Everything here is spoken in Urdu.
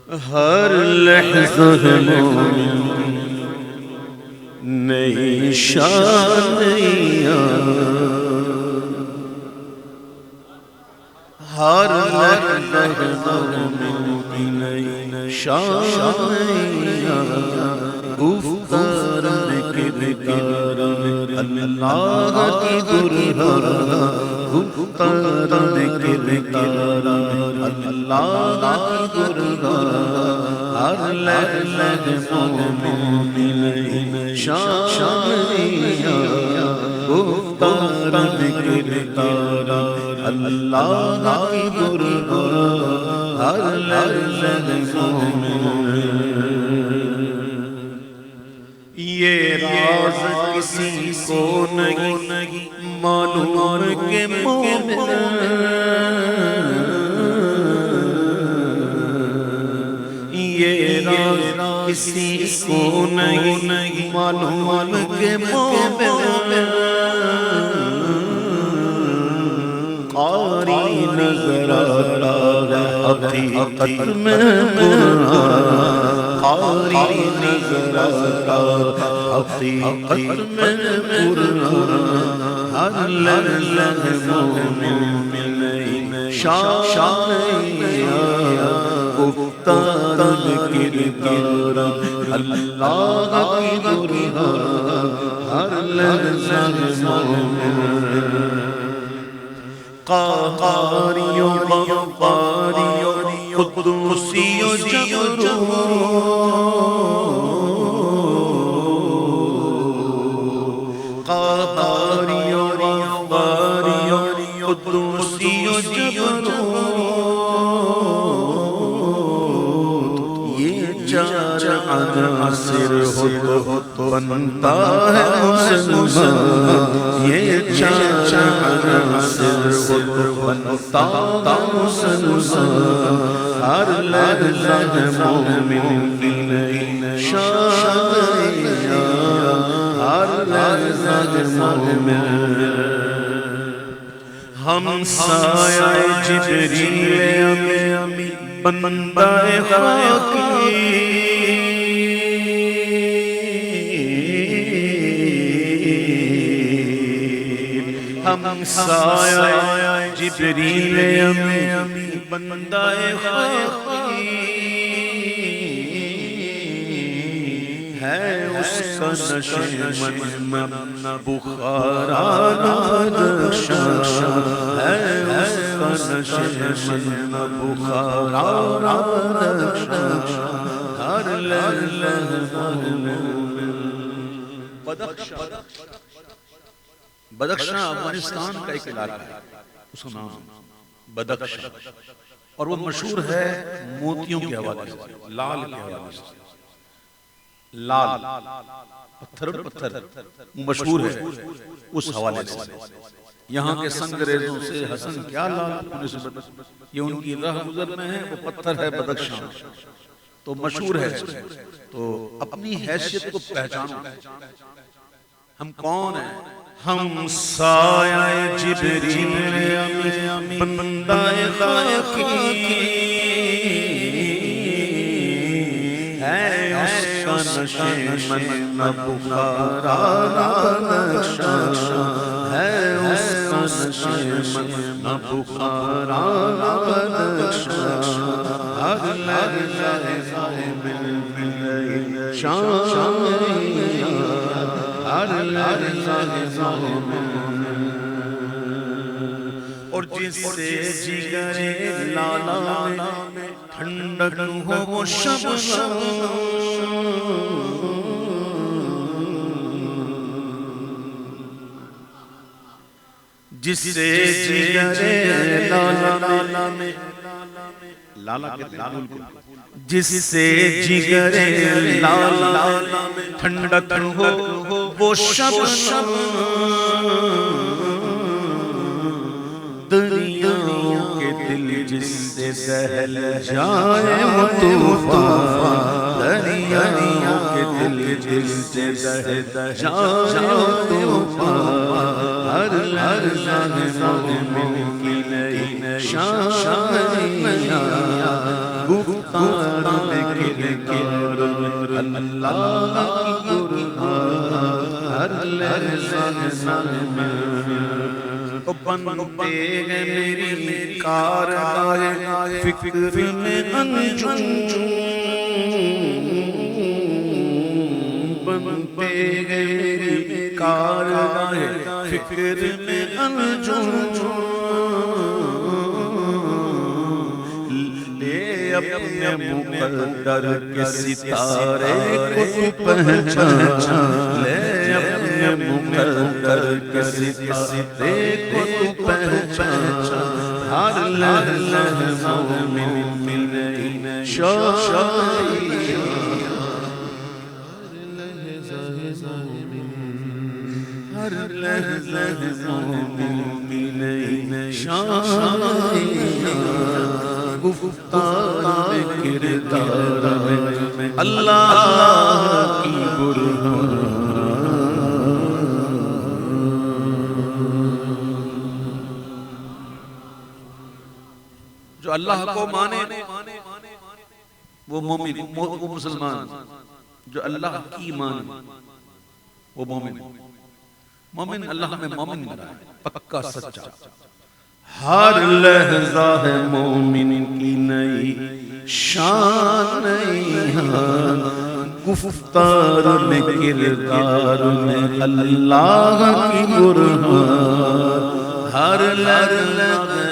ہر لحظہ مومن نئی شانیاں، ہر لحظہ مومن کی نئی شانیاں، گفتار کردگار اللہ کی برہان، گفتار کردگار اللہ کی برہان، ہر لحظہ مومن کی نئی شانیاں، گفتار کردگار اللہ کی برہان، ہر لحظہ مومن۔ یہ راز کسی کو نہیں معلوم کہ مومن یہ راز کسی کو نہیں معلوم کہ مومن قاری نظر آتا ہے حقیقت میں قرآن، قاری نظر آتا ہے حقیقت میں قرآن، ہر لحظہ مومن میں نئی شانیاں، گفتار کردگار اللہ کی برہان، ہر لحظہ مومن۔ قہاری و غفاری و قدوسی و جبروت، قہاری و غفاری و قدوسی و جبروت، یہ چار عناصر ہو تو بنتا ہے مسلمان، یہ چار عناصر ہو تو بنتا ہے مسلمان، ہر لحظہ مومن کی نئی شانیاں، ہر لحظہ مومن۔ ہم سایہ جبریل امی بندہ خاکی، ہم سایہ جبریل امی بندہ خاکی، ہے اس کا نشیمن بخارا نادرشاں، ہے اس کا نشیمن بخارا نادرشاں، ہر لحظہ مومن۔ بدخشاں افغانستان کا ایک علاقہ ہے، اس کا نام بدخشاں، اور وہ مشہور ہے موتیوں کے حوالے سے، لال کے حوالے سے، لال پتھر مشہور ہے اس حوالے سے۔ یہاں کے سنگریزوں سے حسن کیا لال، یہ ان کی راہ گزر میں ہے، وہ پتھر ہے بدخشاں، تو مشہور ہے۔ تو اپنی حیثیت کو پہچانو، ہم کون ہیں؟ ہم سایہ جبریل امی بندہ خاکی، ہے اس کا نشیمن بخارا نادرشاں، ہے اس کا نشیمن بخارا نادرشاں، ہر لحظہ مومن شانیاں، ہر لحظہ مومن۔ اور جس سے جگر لالا میں ٹھنڈک ہو وہ شبنم، جس سے جگر لالا میں، لالا کے دل کو، جس سے جگر لالا میں ٹھنڈک ہو وہ شبنم، دریاؤں کے دل جس سے دہل جائے وہ طوفان، دریاؤں کے دل جس سے دہل جائے وہ طوفان، ہر لحظہ مومن کی نئی شانیاں، گفتار بنتے ہیں میری کارگاہ فکر میں انجم بنتے ہیں میری کارگاہ فکر میں انجم لے اپنے مقدر کے ستارے کو پہچان لے اپنے مقدر کے ستارے کو پہچان ہر لحظہ مومن شائی ہر لحظہ مومن شائی گفتار کردار میں اللہ کی برہان جو اللہ کو مانے وہ مومن وہ مسلمان جو اللہ کی مانے وہ مومن مومن اللہ میں مومن بنا ہے پکا سچا ہر لحظہ ہے مومن کی نئی شان نئی گفتار میں کردار میں اللہ کی برہان ہر لحظہ